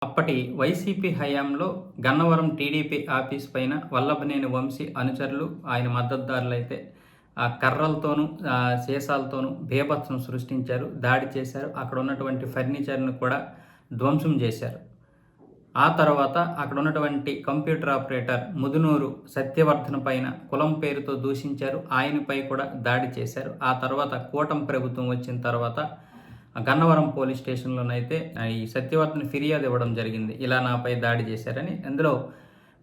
అప్పటి వైసీపీ హయాంలో Gannavaram TDP office పైన వల్లభనేని వంశీ అనుచరులు, ఆయన మద్దతుదారులైతే కర్రలతోనూ, సీసాలతోనూ బీభత్సం సృష్టించారు, దాడి చేశారు. అక్కడ ఉన్నటువంటి ఫర్నిచర్‌ను కూడా ధ్వంసం చేశారు. ఆ తర్వాత అక్కడ ఉన్నటువంటి కంప్యూటర్ ఆపరేటర్ ముదునూరు సత్యవర్ధన పైన కులం పేరుతో దూషించారు. ఆయనపై కూడా దాడి చేశారు. ఆ తర్వాత కూటమి ప్రభుత్వం వచ్చిన తర్వాత గన్నవరం పోలీస్ స్టేషన్లోనైతే ఈ సత్యవర్ధన్ ఫిర్యాదు ఇవ్వడం జరిగింది. ఇలా నాపై దాడి చేశారని. అందులో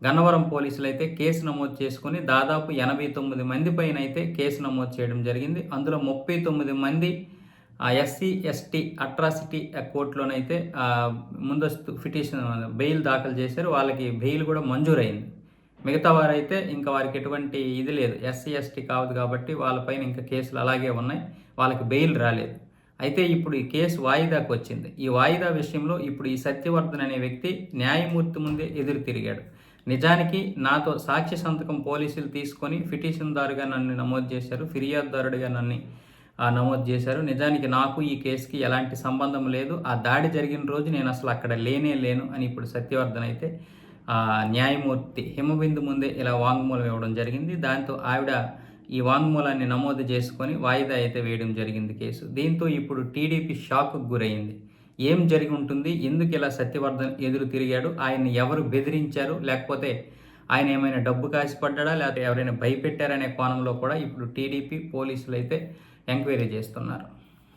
గన్నవరం పోలీసులు అయితే కేసు నమోదు చేసుకుని దాదాపు 89 మంది పైన అయితే కేసు నమోదు చేయడం జరిగింది. అందులో 39 మంది ఎస్సీ, ఎస్టీ అట్రాసిటీ కోర్టులోనైతే ముందస్తు పిటిషన్ బెయిల్ దాఖలు చేశారు. వాళ్ళకి బెయిల్ కూడా మంజూరైంది. మిగతా వారైతే ఇంకా వారికి ఎటువంటి ఇది లేదు. ఎస్సీ, ఎస్టీ కాదు కాబట్టి వాళ్ళపైన ఇంకా కేసులు అలాగే ఉన్నాయి. వాళ్ళకి బెయిల్ రాలేదు. అయితే ఇప్పుడు ఈ కేసు వాయిదాకు వచ్చింది. ఈ వాయిదా విషయంలో ఇప్పుడు ఈ సత్యవర్ధన్ అనే వ్యక్తి న్యాయమూర్తి ముందే ఎదురు తిరిగాడు. నిజానికి నాతో సాక్ష్య సంతకం పోలీసులు తీసుకొని పిటిషన్దారుగా నన్ను నమోదు చేశారు, ఫిర్యాదుదారుడిగా నన్ను నమోదు చేశారు. నిజానికి నాకు ఈ కేసుకి ఎలాంటి సంబంధం లేదు. ఆ దాడి జరిగిన రోజు నేను అసలు అక్కడ లేను అని ఇప్పుడు సత్యవర్ధన్ అయితే న్యాయమూర్తి హిమబిందు ముందే ఇలా వాంగ్మూలం ఇవ్వడం జరిగింది. దాంతో ఆవిడ ఈ వాంగ్మూలాన్ని నమోదు చేసుకొని వాయిదా అయితే వేయడం జరిగింది కేసు. దీంతో ఇప్పుడు టీడీపీ షాక్కు గురైంది. ఏం జరిగి ఉంటుంది, ఎందుకు ఇలా సత్యవర్ధన్ ఎదురు తిరిగాడు, ఆయన్ని ఎవరు బెదిరించారు, లేకపోతే ఆయన ఏమైనా డబ్బు కాసిపడ్డా, లేకపోతే ఎవరైనా భయపెట్టారనే కోణంలో కూడా ఇప్పుడు టీడీపీ పోలీసులు అయితే ఎంక్వైరీ చేస్తున్నారు.